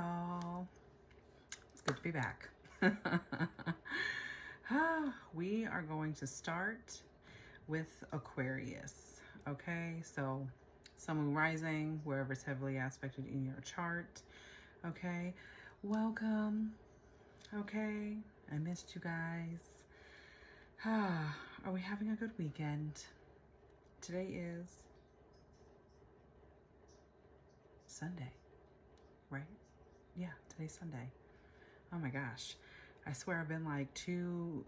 y'all. It's good to be back. We are going to start with Aquarius. Okay, so Sun, Moon, Rising, wherever it's heavily aspected in your chart. Okay, welcome. Okay, I missed you guys. Are we having a good weekend? Today is Sunday, right? Yeah, today's Sunday. Oh my gosh. I swear I've been like 2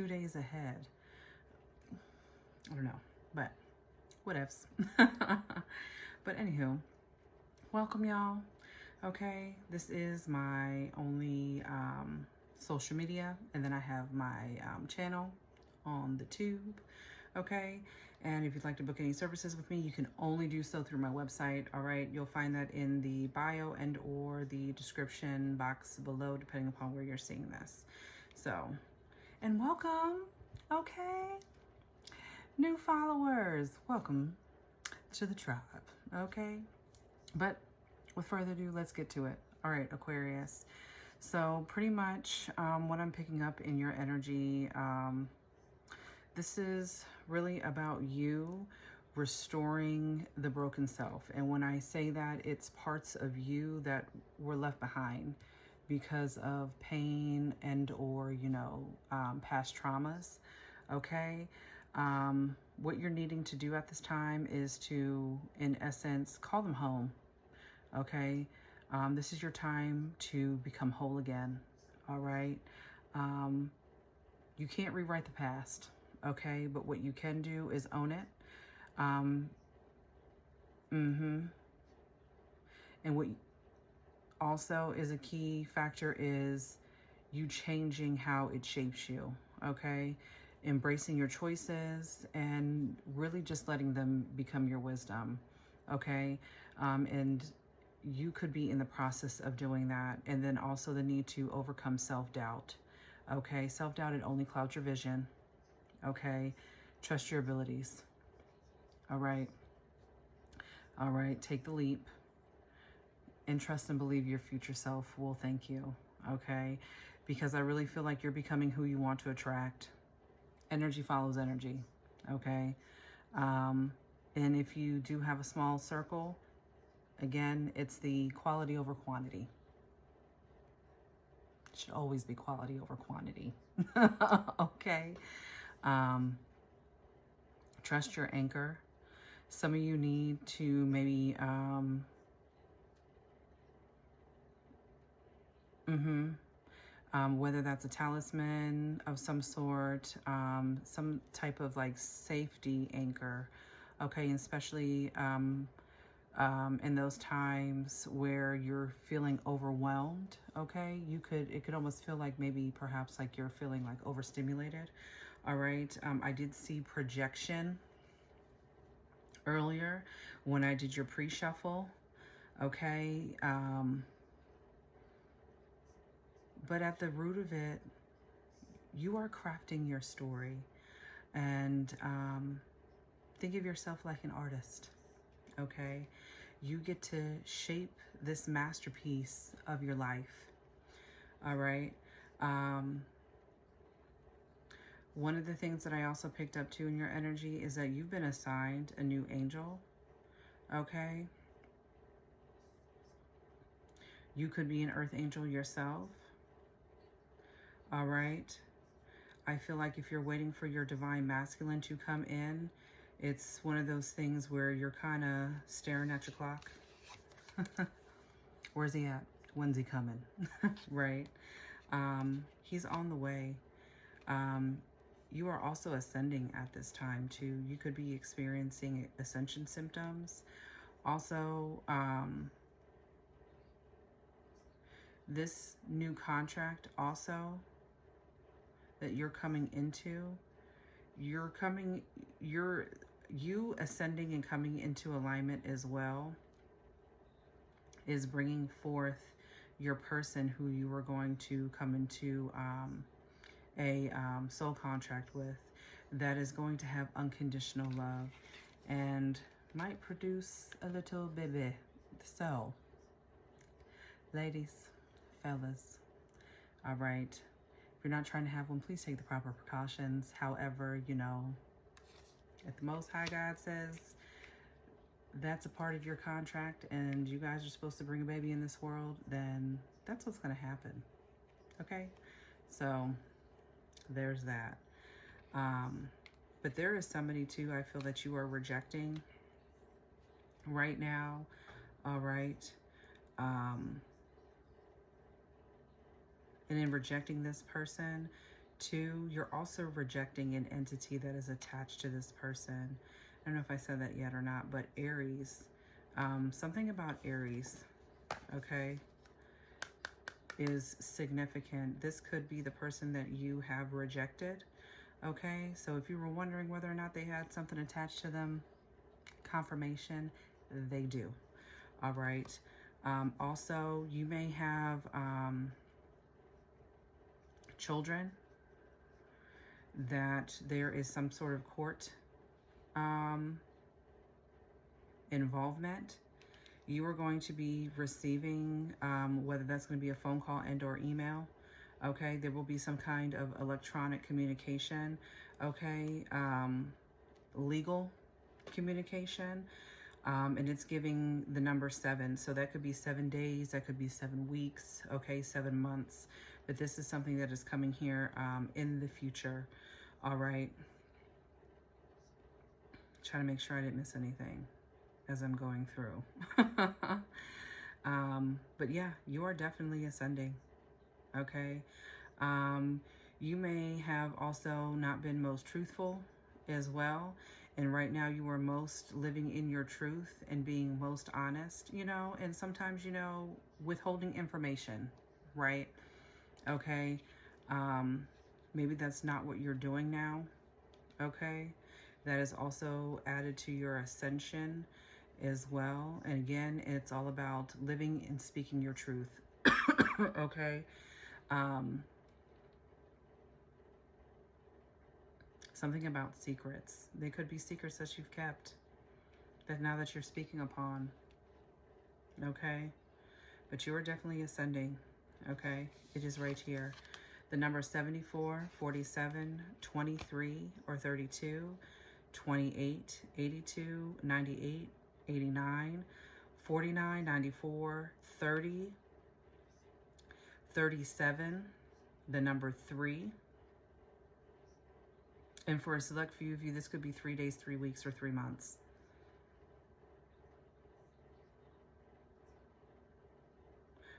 days ahead. I don't know, but whatevs. But anywho, welcome y'all. Okay, this is my only social media, and then I have my channel on the tube. Okay, and if you'd like to book any services with me, you can only do so through my website. All right, you'll find that in the bio and or the description box below, depending upon where you're seeing this. So, and welcome. Okay, new followers, welcome to the tribe. Okay, but with further ado, let's get to it. All right, Aquarius. So pretty much what I'm picking up in your energy, this is really about you restoring the broken self. And when I say that, it's parts of you that were left behind because of pain and or, past traumas. Okay. What you're needing to do at this time is to, in essence, call them home. Okay. This is your time to become whole again. All right. You can't rewrite the past. Okay, but what you can do is own it. And what also is a key factor is you changing how it shapes you. Okay, embracing your choices and really just letting them become your wisdom. Okay, and you could be in the process of doing that. And then also the need to overcome self-doubt. Okay, self-doubt, it only clouds your vision. Okay, trust your abilities. All right, take the leap and trust and believe your future self will thank you. Okay, because I really feel like you're becoming who you want to attract. Energy follows energy. Okay, and if you do have a small circle, again, it's the quality over quantity. It should always be quality over quantity. Okay. Trust your anchor. Some of you need to maybe, whether that's a talisman of some sort, some type of like safety anchor. Okay. And especially, in those times where you're feeling overwhelmed. Okay. It could almost feel like maybe perhaps like you're feeling like overstimulated. All right. I did see projection earlier when I did your pre-shuffle. Okay. But at the root of it, you are crafting your story, and think of yourself like an artist. Okay. You get to shape this masterpiece of your life. All right. One of the things that I also picked up too in your energy is that you've been assigned a new angel. Okay. You could be an earth angel yourself. All right. I feel like if you're waiting for your divine masculine to come in, it's one of those things where you're kind of staring at your clock. Where's he at? When's he coming? Right. He's on the way. You are also ascending at this time too. You could be experiencing ascension symptoms. Also, this new contract also that you're coming into, you ascending and coming into alignment as well is bringing forth your person who you are going to come into a soul contract with, that is going to have unconditional love and might produce a little baby. So Ladies, fellas, all right. If you're not trying to have one, please take the proper precautions. However, you know, if the Most High God says that's a part of your contract and you guys are supposed to bring a baby in this world, then that's what's going to happen. Okay? So there's that. But there is somebody too, I feel that you are rejecting right now. All right. And in rejecting this person too, you're also rejecting an entity that is attached to this person. I don't know if I said that yet or not, but Aries, something about Aries, okay, is significant. This could be the person that you have rejected, okay? So if you were wondering whether or not they had something attached to them, confirmation, they do, all right? Also, you may have children that there is some sort of court involvement. You are going to be receiving, whether that's going to be a phone call and or email, okay? There will be some kind of electronic communication, okay? Legal communication, and it's giving the number 7. So that could be 7 days, that could be 7 weeks, okay, 7 months. But this is something that is coming here in the future, all right? Trying to make sure I didn't miss anything as I'm going through. But yeah, you are definitely ascending, okay? You may have also not been most truthful as well. And right now you are most living in your truth and being most honest, you know, and sometimes, you know, withholding information, right? Okay. Maybe that's not what you're doing now. Okay. That is also added to your ascension as well. And again, it's all about living and speaking your truth. Okay. Something about secrets. They could be secrets that you've kept that now that you're speaking upon. Okay. But you are definitely ascending. Okay. It is right here. The number 74, 47, 23, or 32, 28, 82, 98, 89, 49, 94, 30, 37, the number 3. And for a select few of you, this could be 3 days, 3 weeks, or 3 months.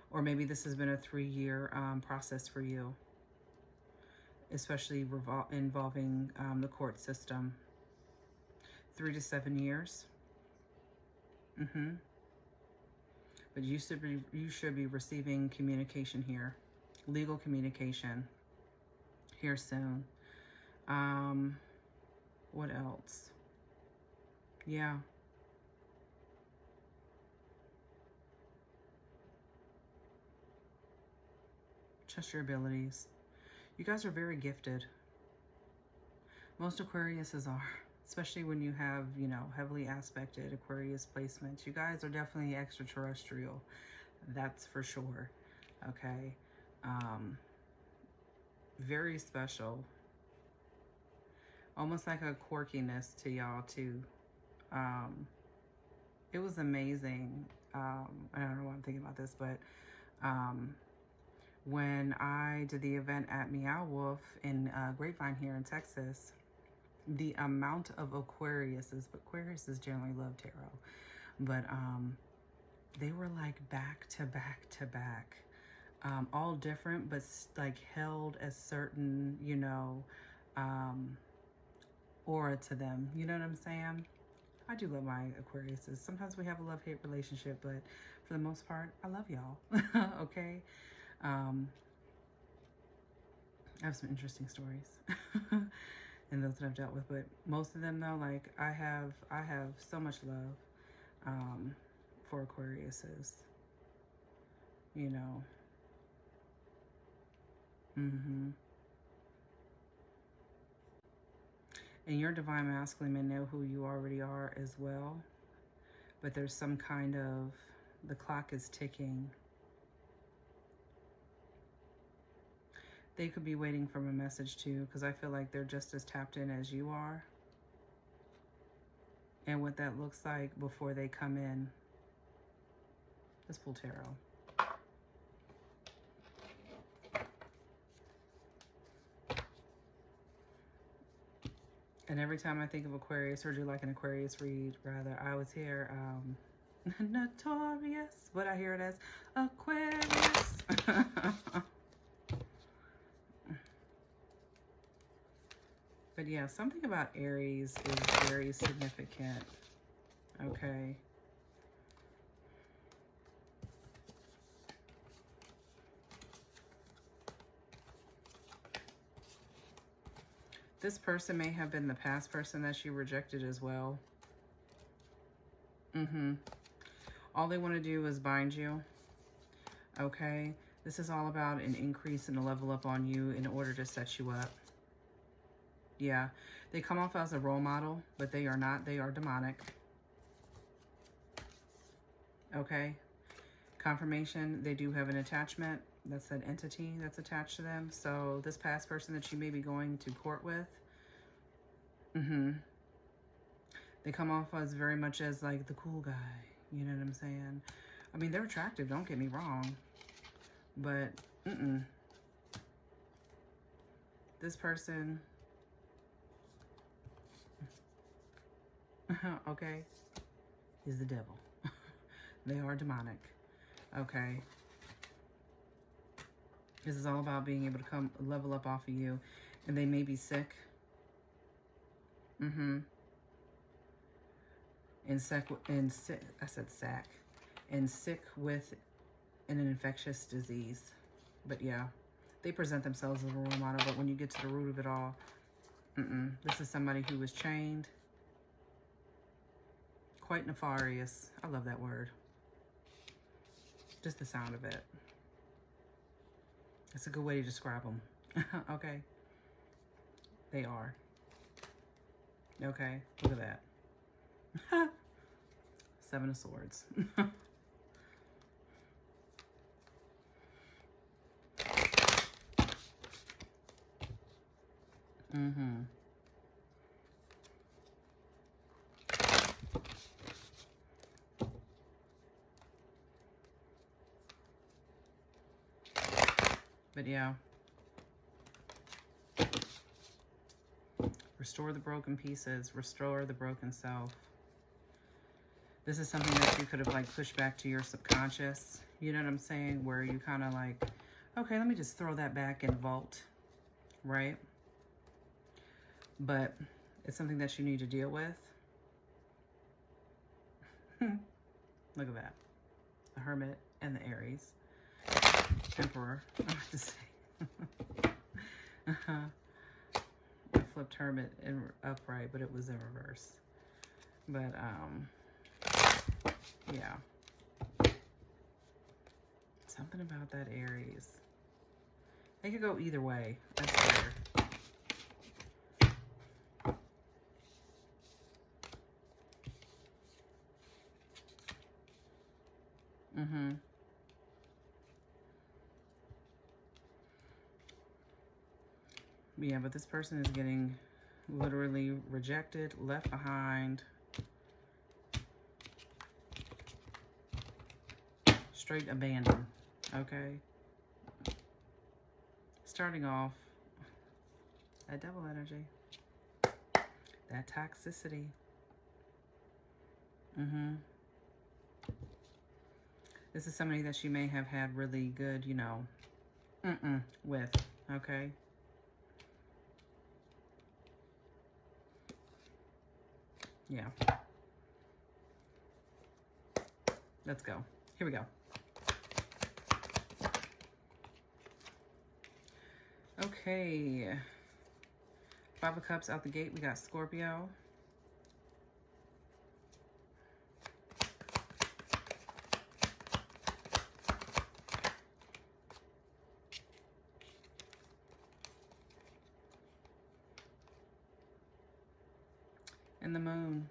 Or maybe this has been a 3-year process for you, especially involving the court system. 3 to 7 years. But you should be receiving communication here, legal communication here soon. What else? Yeah. Trust your abilities. You guys are very gifted. Most Aquariuses are, especially when you have, you know, heavily aspected Aquarius placements. You guys are definitely extraterrestrial. That's for sure. Okay. Very special. Almost like a quirkiness to y'all too. It was amazing. I don't know why I'm thinking about this, but when I did the event at Meow Wolf in Grapevine here in Texas, the amount of Aquariuses, but Aquariuses generally love tarot, but they were like back to back to back, all different, but like held a certain, you know, aura to them. You know what I'm saying? I do love my Aquariuses. Sometimes we have a love-hate relationship, but for the most part, I love y'all. Okay. I have some interesting stories and those that I've dealt with, but most of them though, like I have so much love for Aquariuses, you know. And your divine masculine may know who you already are as well, but there's some kind of, the clock is ticking. They could be waiting for a message too, because I feel like they're just as tapped in as you are. And what that looks like before they come in. Let's pull tarot. And every time I think of Aquarius, or do like an Aquarius read, rather, I always hear notorious, but I hear it as Aquarius. But yeah, something about Aries is very significant. Okay. This person may have been the past person that you rejected as well. All they want to do is bind you. Okay. This is all about an increase and a level up on you in order to set you up. Yeah. They come off as a role model, but they are not. They are demonic. Okay. Confirmation. They do have an attachment. That's an entity that's attached to them. So this past person that you may be going to court with, they come off as very much as like the cool guy. You know what I'm saying? I mean, they're attractive. Don't get me wrong. But, this person, okay, is the devil. They are demonic. Okay. This is all about being able to come level up off of you. And they may be sick. And sick with an infectious disease. But yeah, they present themselves as a role model, but when you get to the root of it all, this is somebody who was chained. Quite nefarious. I love that word. Just the sound of it. It's a good way to describe them. Okay. They are. Okay. Look at that. Seven of Swords. But yeah. Restore the broken pieces. Restore the broken self. This is something that you could have like pushed back to your subconscious. You know what I'm saying? Where you kind of like, okay, let me just throw that back in vault. Right? But it's something that you need to deal with. Look at that. The Hermit and the Aries. Emperor. I have to say. I flipped Hermit in upright, but it was in reverse. But, yeah. Something about that Aries. They could go either way. I swear. Yeah, but this person is getting literally rejected, left behind, straight abandoned, okay? Starting off, that devil energy, that toxicity. This is somebody that you may have had really good, you know, with, okay? Yeah. Let's go. Here we go. Okay. 5 of Cups out the gate. We got Scorpio. And the Moon.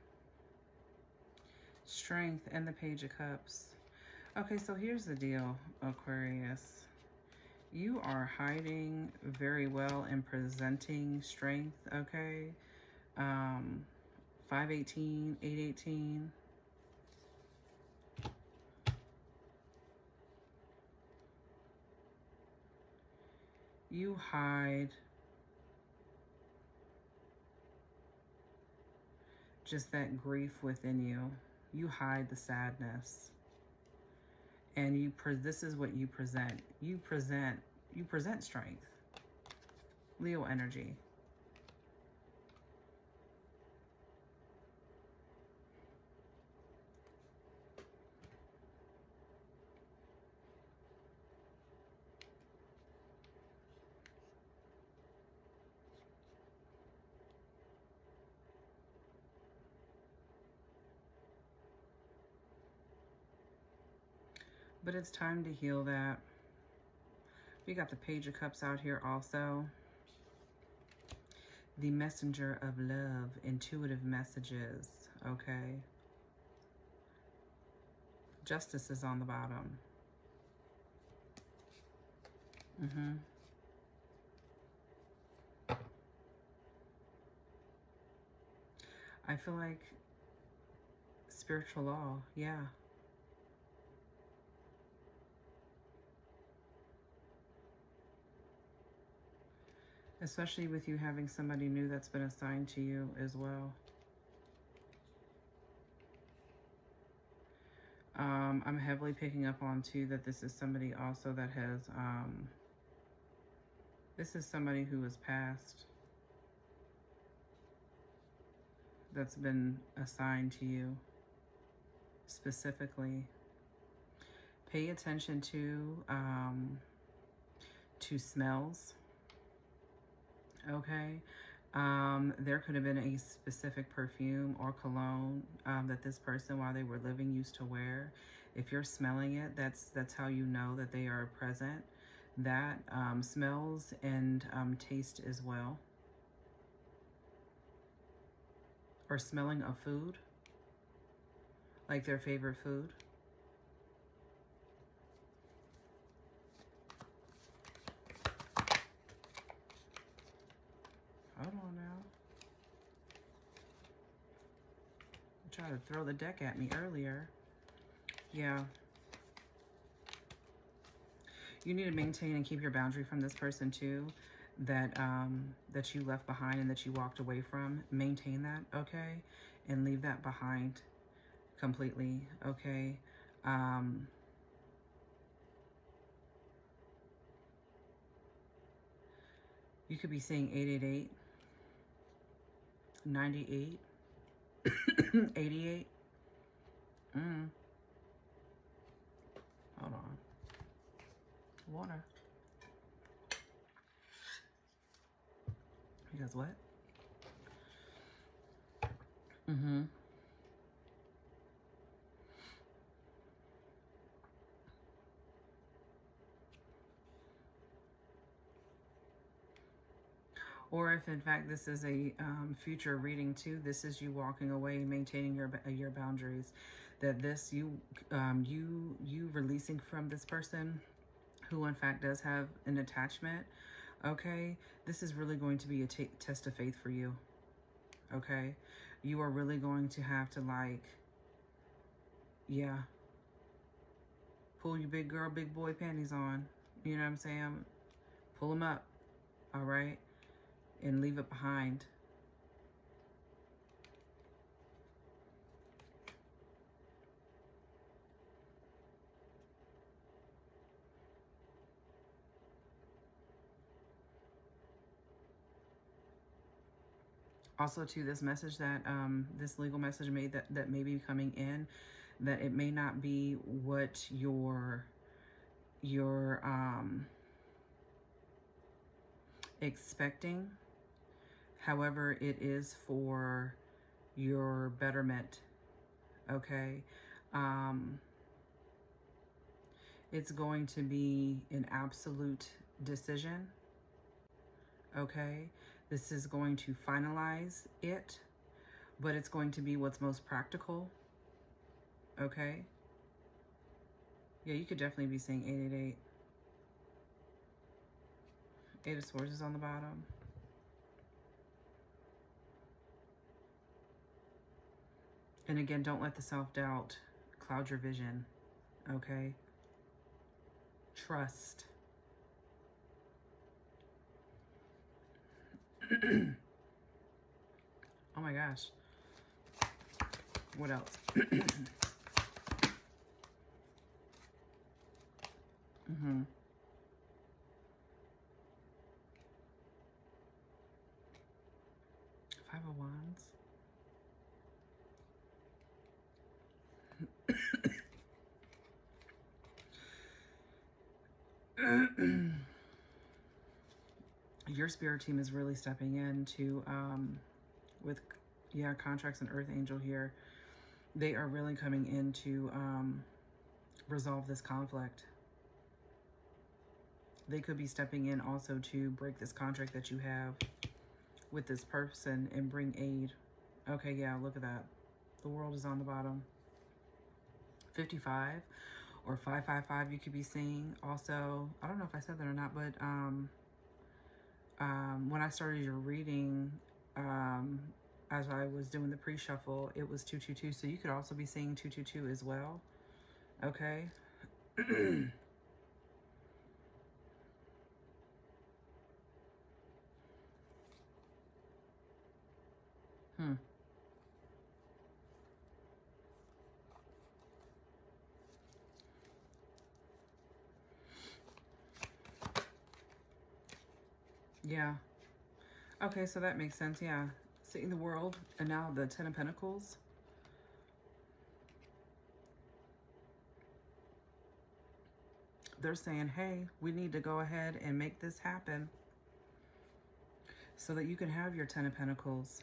Strength and the Page of Cups. Okay, so here's the deal, Aquarius. You are hiding very well and presenting strength, okay? 518, 818. You hide just that grief within you. You hide the sadness. And this is what you present. You present strength. Leo energy. But it's time to heal that. We got the Page of Cups out here also. The messenger of love, intuitive messages, okay? Justice is on the bottom. I feel like spiritual law, yeah. Especially with you having somebody new that's been assigned to you as well. I'm heavily picking up on too that this is somebody also that has, this is somebody who has passed that's been assigned to you specifically. Pay attention to smells. Okay, there could have been a specific perfume or cologne that this person, while they were living, used to wear. If you're smelling it, that's how you know that they are present. That smells and taste as well. Or smelling of food, like their favorite food. Hold on now. You tried to throw the deck at me earlier. Yeah. You need to maintain and keep your boundary from this person too, that that you left behind and that you walked away from. Maintain that, okay? And leave that behind completely, okay? You could be seeing 888. 98, 88. Hold on. Water. Because what? Or if in fact this is a future reading too, this is you walking away, maintaining your boundaries. That this you releasing from this person who in fact does have an attachment. Okay, this is really going to be a test of faith for you. Okay, you are really going to have to, like, yeah, pull your big girl, big boy panties on. You know what I'm saying? Pull them up. All right. And leave it behind. Also, to this message that this legal message made that may be coming in, that it may not be what your expecting. However, it is for your betterment, okay? It's going to be an absolute decision, okay? This is going to finalize it, but it's going to be what's most practical, okay? Yeah, you could definitely be saying 888. Eight of Swords is on the bottom. And again, don't let the self-doubt cloud your vision, okay? Trust. Oh my gosh. What else? Five of Wands. Your spirit team is really stepping into with contracts and Earth Angel here. They are really coming in to resolve this conflict. They could be stepping in also to break this contract that you have with this person and bring aid. Okay, yeah, look at that. The World is on the bottom. 55 or 555 you could be seeing. Also, I don't know if I said that or not, but when I started your reading, as I was doing the pre-shuffle, it was 222. So you could also be seeing 222 as well. Okay. Yeah. Okay, so that makes sense. Yeah. Seeing the World, and now the Ten of Pentacles. They're saying, hey, we need to go ahead and make this happen so that you can have your Ten of Pentacles.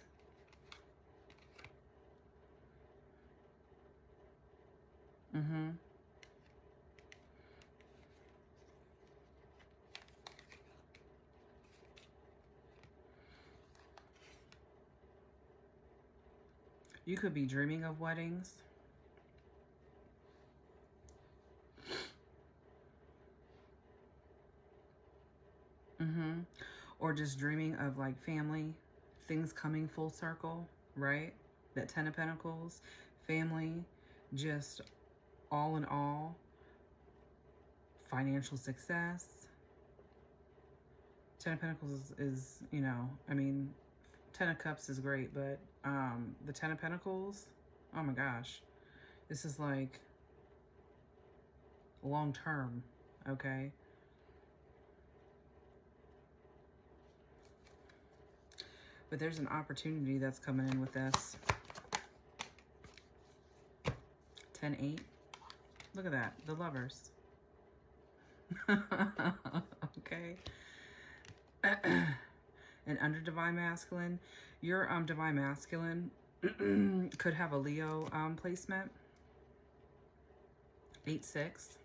You could be dreaming of weddings. Or just dreaming of like family, things coming full circle, right? That Ten of Pentacles, family, just all in all, financial success. Ten of Pentacles is, you know, I mean, Ten of Cups is great, but the Ten of Pentacles, oh my gosh, this is like long term, okay? But there's an opportunity that's coming in with this. 10-8. Look at that, the Lovers. Okay. And under Divine Masculine, your Divine Masculine could have a Leo placement. 8-6.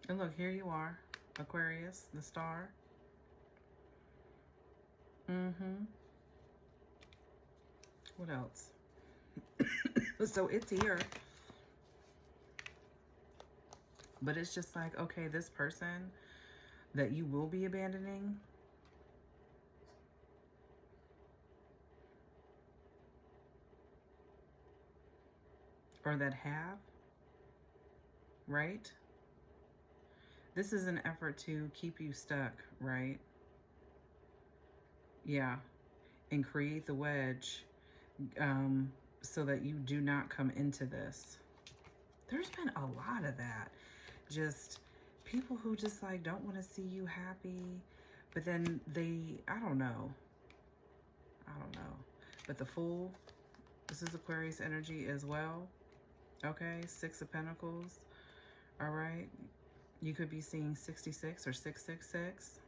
And look, here you are, Aquarius, the star. What else? So it's here. But it's just like, okay, this person that you will be abandoning, or that have, right? This is an effort to keep you stuck, right? Yeah. And create the wedge so that you do not come into this. There's been a lot of that. Just people who just like don't want to see you happy, but then they, I don't know. But the Fool, this is Aquarius energy as well. Okay, 6 of Pentacles. All right. You could be seeing 66 or 666.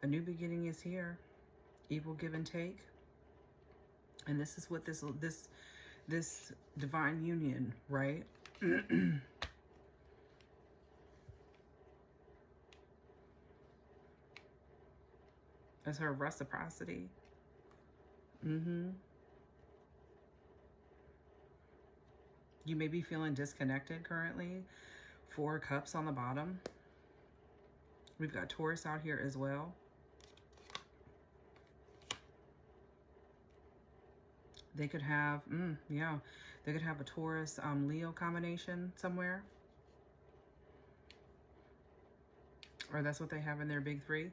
A new beginning is here. Equal give and take. And this is what this divine union, right? That's her reciprocity. You may be feeling disconnected currently. 4 cups on the bottom. We've got Taurus out here as well. They could have, yeah, they could have a Taurus Leo combination somewhere. Or that's what they have in their big 3.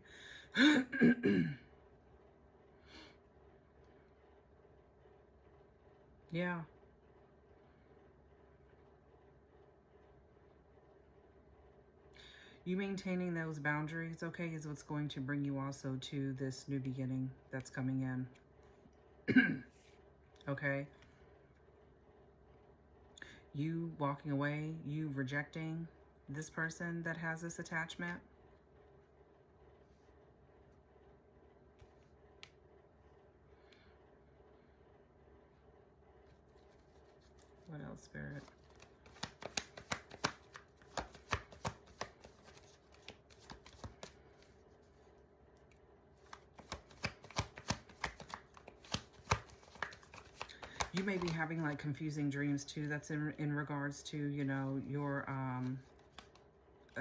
Yeah. You maintaining those boundaries, okay, is what's going to bring you also to this new beginning that's coming in. Okay? You walking away, you rejecting this person that has this attachment. What else, Spirit? You may be having like confusing dreams too. That's in regards to, you know, your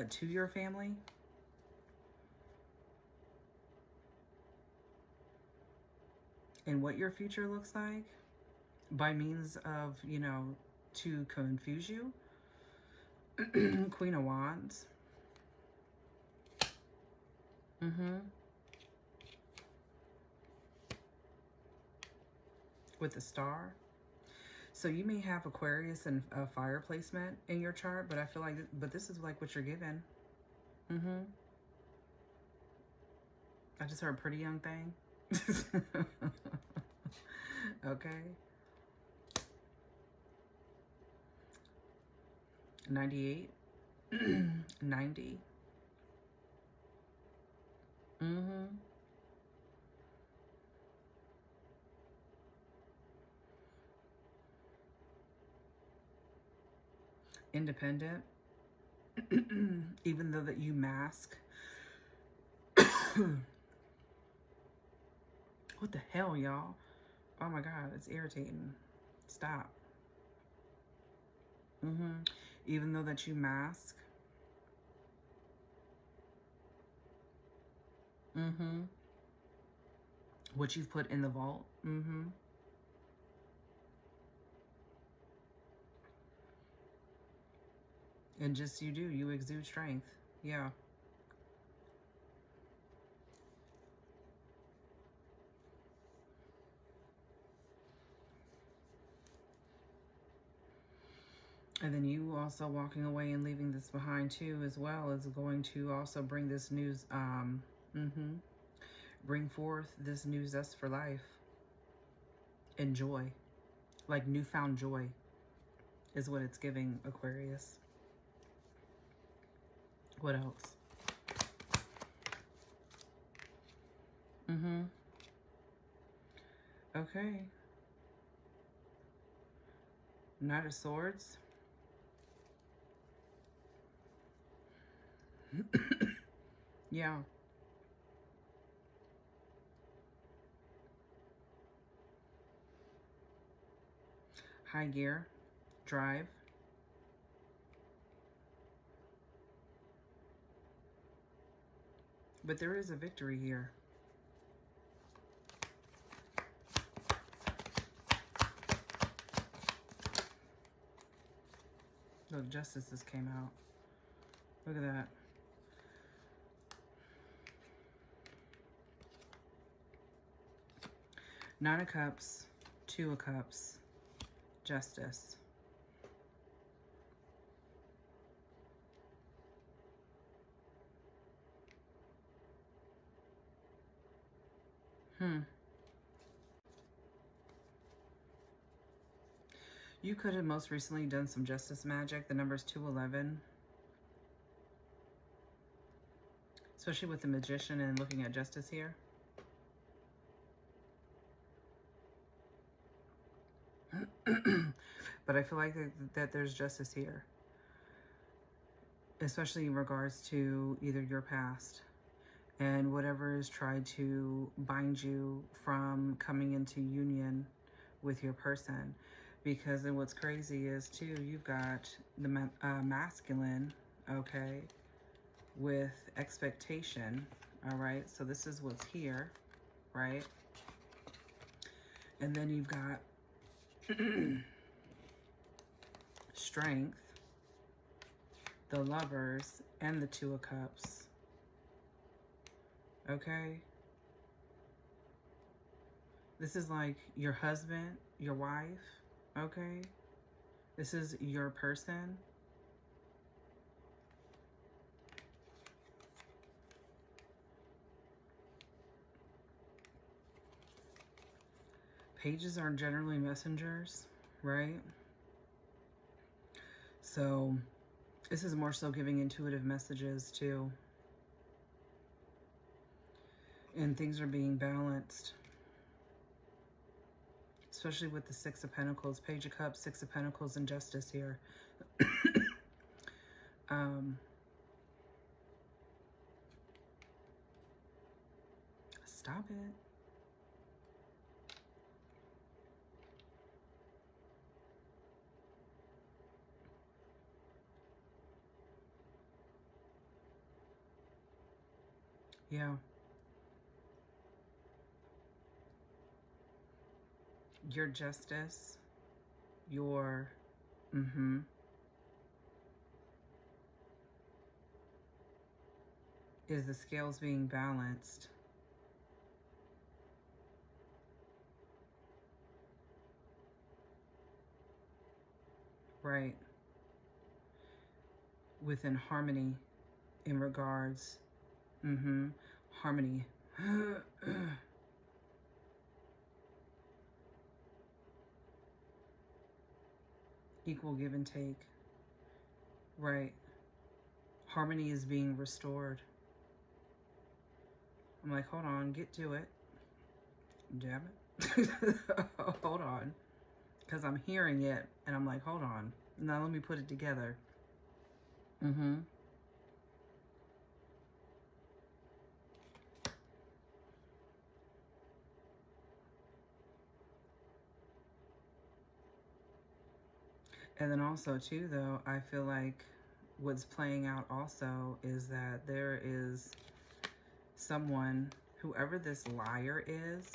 to your family. And what your future looks like by means of, you know, to confuse you. Queen of Wands. With the Star. So you may have Aquarius and a fire placement in your chart, but I feel like, but this is like what you're given. I just heard pretty young thing. Okay. 98. 90. Independent. Even though that you mask. What the hell, y'all? Oh my God, it's irritating. Stop. Even though that you mask. What you've put in the vault. And just you exude strength. Yeah. And then you also walking away and leaving this behind too, as well, is going to also bring this news, bring forth this new zest for life and joy, like newfound joy is what it's giving, Aquarius. What else? Okay. Knight of Swords. Yeah. High gear. Drive. But there is a victory here. Look, Justice just came out. Look at that. Nine of Cups, Two of Cups, Justice. You could have most recently done some justice magic. The number's 211. Especially with the Magician and looking at justice here. But I feel like that there's justice here. Especially in regards to either your past and whatever is tried to bind you from coming into union with your person. Because then what's crazy is, too, you've got the masculine, okay, with expectation, all right? So this is what's here, right? And then you've got strength, the Lovers, and the Two of Cups, okay? This is like your husband, your wife, okay? This is your person. Pages are generally messengers, right? So this is more so giving intuitive messages too. And things are being balanced. Especially with the Six of Pentacles, Page of Cups, Six of Pentacles, and Justice here. Stop it. Yeah. Your justice, your, is the scales being balanced. Right. Within harmony in regards, harmony. Equal give and take. Right. Harmony is being restored. I'm like, hold on, get to it. Damn it. Hold on. Because I'm hearing it, and I'm like, hold on. Now let me put it together. And then also, too, though, I feel like what's playing out also is that there is someone, whoever this liar is,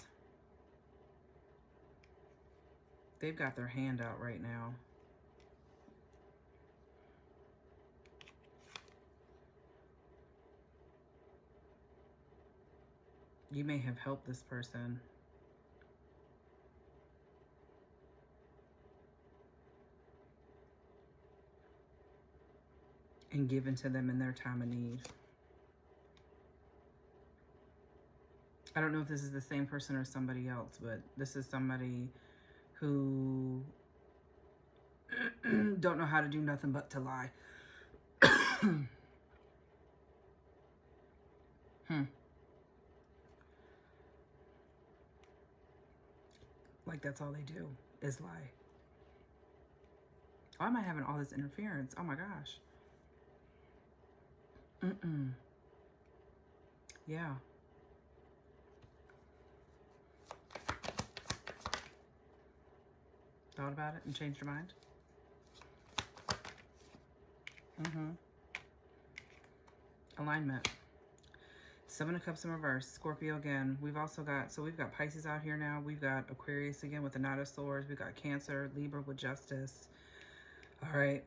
they've got their hand out right now. You may have helped this person. And given to them in their time of need. I don't know if this is the same person or somebody else, but this is somebody who don't know how to do nothing but to lie. Like that's all they do is lie. Why am I having all this interference? Oh my gosh. Yeah. Thought about it and changed your mind? Alignment. Seven of Cups in reverse. Scorpio again. We've also got, so we've got Pisces out here now. We've got Aquarius again with the Knight of Swords. We've got Cancer, Libra with Justice. All right.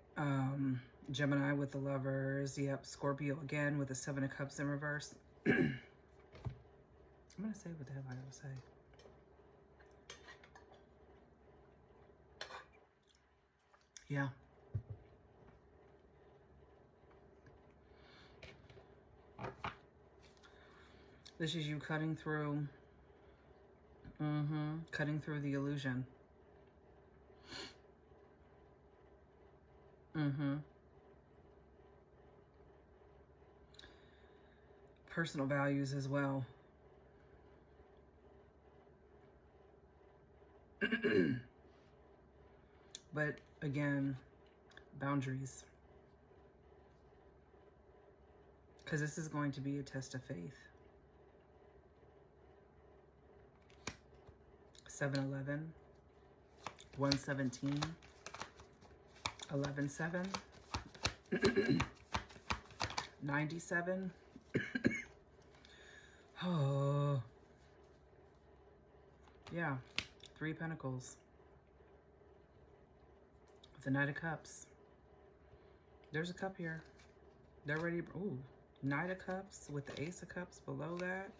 Gemini with the Lovers. Yep. Scorpio again with the Seven of Cups in reverse. I'm going to say what the hell I got to say. Yeah. This is you cutting through, cutting through the illusion. Personal values as well. But again, boundaries. Because this is going to be a test of faith. 7-11. 117, 11-7, 97. Oh, yeah, 3 Pentacles. The Knight of Cups. There's a cup here. They're ready. Ooh, Knight of Cups with the Ace of Cups below that.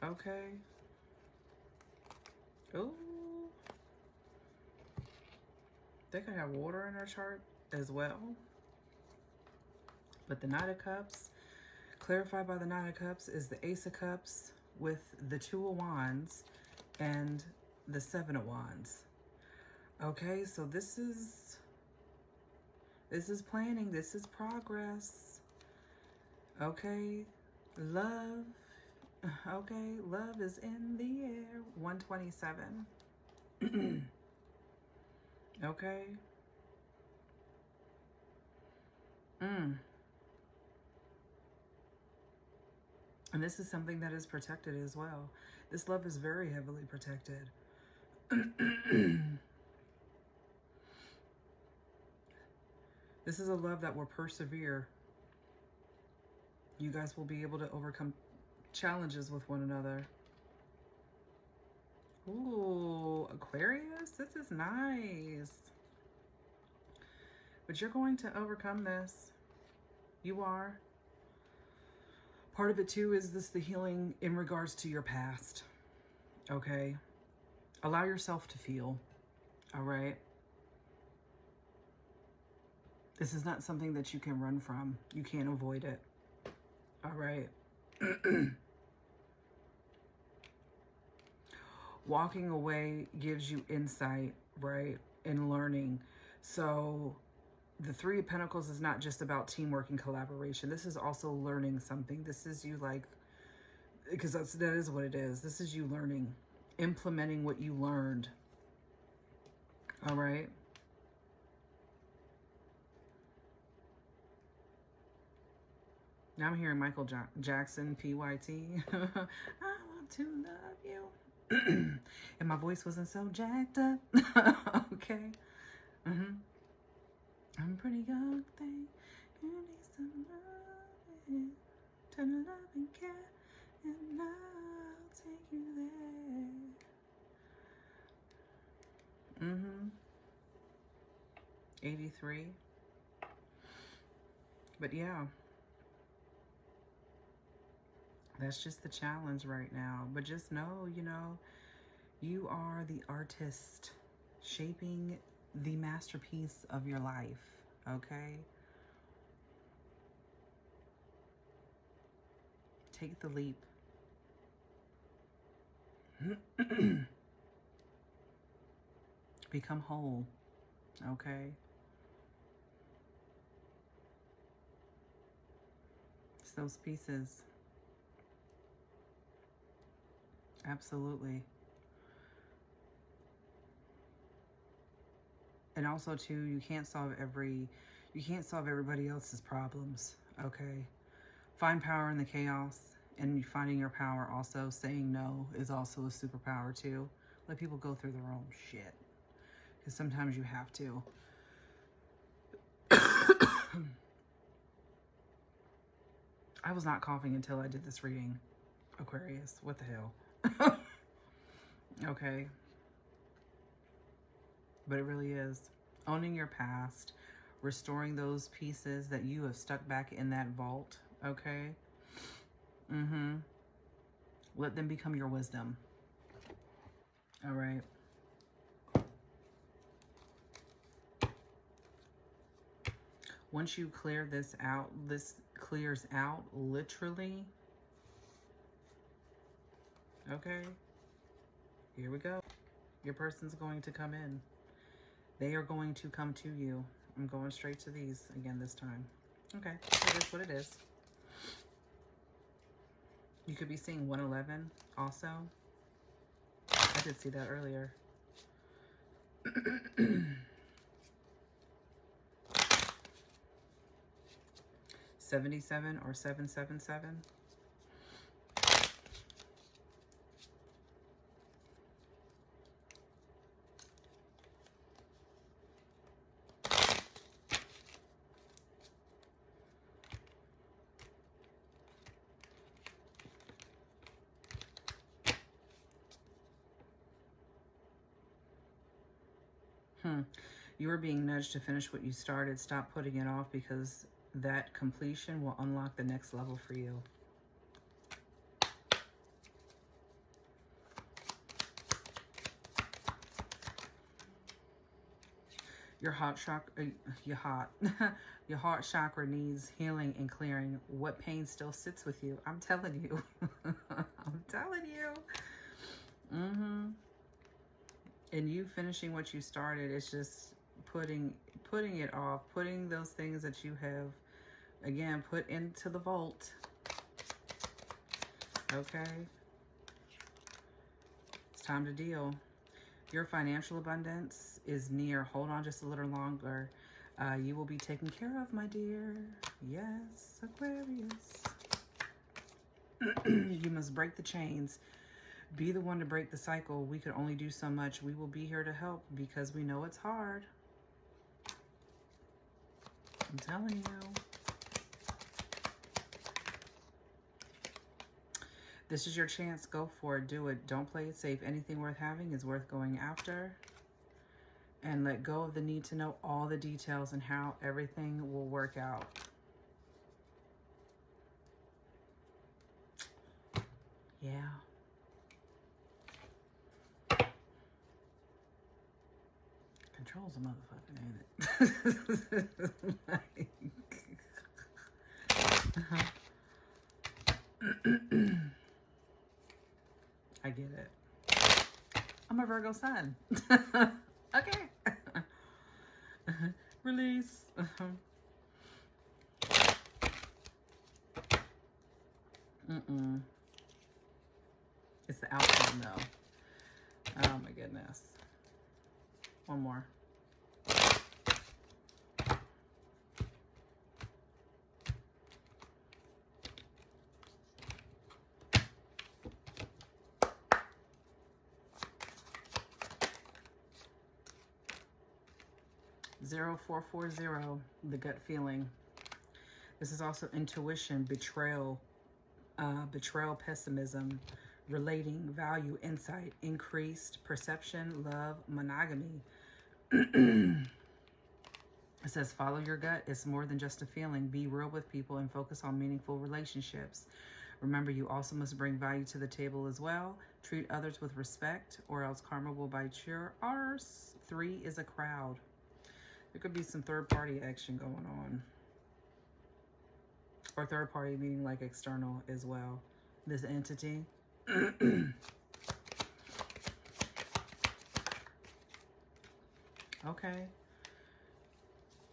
Okay. Ooh. They could have water in their chart as well. But the Knight of Cups, clarified by the Knight of Cups, is the Ace of Cups with the 2 of Wands and the 7 of Wands. Okay, so this is planning, this is progress. Okay, love. Okay, love is in the air. 127. Okay. And this is something that is protected as well. This love is very heavily protected. This is a love that will persevere. You guys will be able to overcome challenges with one another. Ooh, Aquarius, this is nice. But you're going to overcome this. You are. Part of it too is the healing in regards to your past. Okay? Allow yourself to feel. All right? This is not something that you can run from. You can't avoid it. All right? Walking away gives you insight, right? And learning. So the 3 of Pentacles is not just about teamwork and collaboration. This is also learning something. This is you, like, because that is what it is. This is you learning, implementing what you learned. All right? Now I'm hearing Michael Jackson, PYT. I want to love you. And my voice wasn't so jacked up. Okay. I'm a pretty young thing. You need some love. Turn to love and care. And I'll take you there. 83. But yeah. That's just the challenge right now. But just know, you know, you are the artist shaping the masterpiece of your life, okay? Take the leap. Become whole, okay? It's those pieces. Absolutely. And also too, you can't solve everybody else's problems, okay? Find power in the chaos, and finding your power also. Saying no is also a superpower too. Let people go through their own shit, because sometimes you have to. I was not coughing until I did this reading, Aquarius. What the hell? Okay. But it really is. Owning your past. Restoring those pieces that you have stuck back in that vault. Okay? Let them become your wisdom. All right. Once you clear this out, this clears out literally. Okay? Here we go. Your person's going to come in. They are going to come to you. I'm going straight to these again this time. Okay, so it is what it is. You could be seeing 111 also. I did see that earlier. 77 or 777. You are being nudged to finish what you started. Stop putting it off, because that completion will unlock the next level for you. Your heart chakra, your heart chakra needs healing and clearing. What pain still sits with you? I'm telling you. I'm telling you. And you finishing what you started is just putting it off, putting those things that you have, again, put into the vault. Okay? It's time to deal. Your financial abundance is near. Hold on just a little longer. You will be taken care of, my dear. Yes, Aquarius. You must break the chains. Be the one to break the cycle. We could only do so much. We will be here to help because we know it's hard. I'm telling you. This is your chance. Go for it. Do it. Don't play it safe. Anything worth having is worth going after. And let go of the need to know all the details and how everything will work out. Yeah. Control's a motherfucker, ain't it? I get it. I'm a Virgo sun. Okay. Release. It's the outcome, though. Oh, my goodness. One more. Zero 440, the gut feeling. This is also intuition, betrayal, pessimism, relating, value, insight, increased perception, love, monogamy. It says follow your gut. It's more than just a feeling. Be real with people and focus on meaningful relationships. Remember, you also must bring value to the table as well. Treat others with respect, or else karma will bite your arse. 3 is a crowd. There could be some third-party action going on. Or third-party meaning like external as well. This entity. Okay.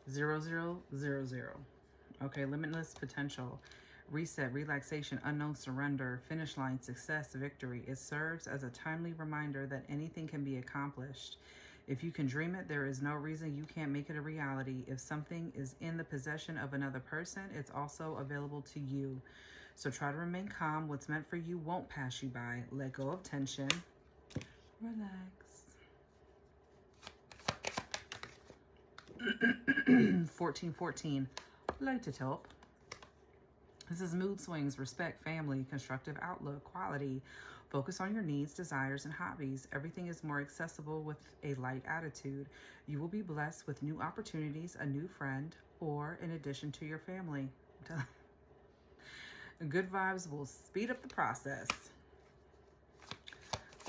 0000. Okay, limitless potential. Reset, relaxation, unknown surrender, finish line, success, victory. It serves as a timely reminder that anything can be accomplished. If you can dream it, there is no reason you can't make it a reality. If something is in the possession of another person, it's also available to you. So try to remain calm. What's meant for you won't pass you by. Let go of tension. Relax. 1414. Light it up. This is mood swings, respect, family, constructive outlook, quality. Focus on your needs, desires, and hobbies. Everything is more accessible with a light attitude. You will be blessed with new opportunities, a new friend, or in addition to your family. Good vibes will speed up the process.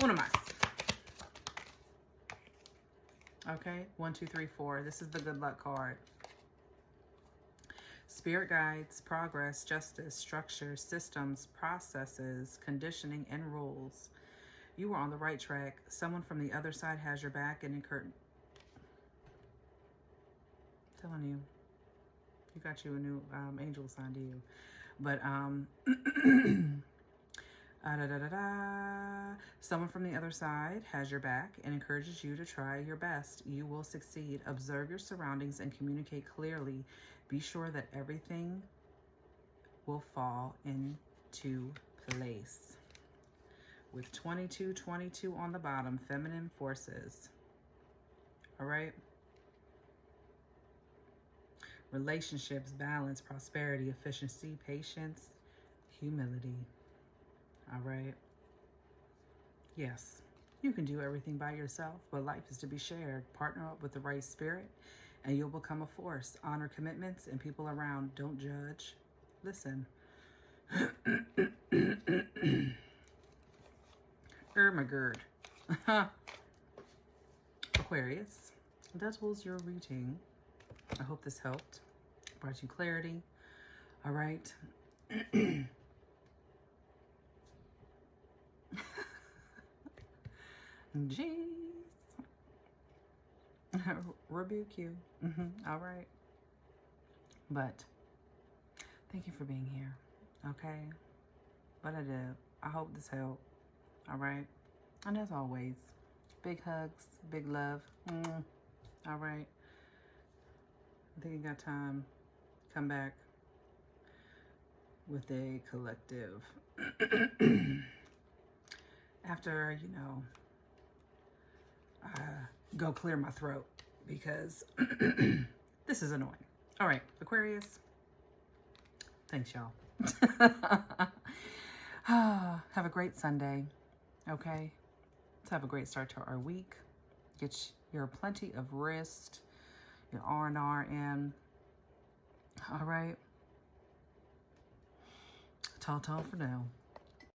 Uno más. Okay, 1, 2, 3, 4. This is the good luck card. Spirit guides, progress, justice, structure, systems, processes, conditioning, and rules. You are on the right track. Someone from the other side has your back and telling you, you got you a new angel assigned to you. But someone from the other side has your back and encourages you to try your best. You will succeed. Observe your surroundings and communicate clearly. Be sure that everything will fall into place. With 2222 on the bottom, feminine forces. All right? Relationships, balance, prosperity, efficiency, patience, humility. All right? Yes. You can do everything by yourself, but life is to be shared. Partner up with the right spirit, and you'll become a force. Honor commitments and people around. Don't judge. Listen. My gird. Aquarius, that was your reading. I hope this helped. Brought you clarity. All right. Jeez. Rebuke you. All right. But thank you for being here. Okay. But I did. I hope this helped. All right. And as always, big hugs, big love. All right. I think you got time. Come back with a collective. After, you know, go clear my throat because this is annoying. All right, Aquarius. Thanks, y'all. Have a great Sunday. Okay. Let's have a great start to our week. Get your plenty of rest, your R&R in. All right. Ta-ta for now.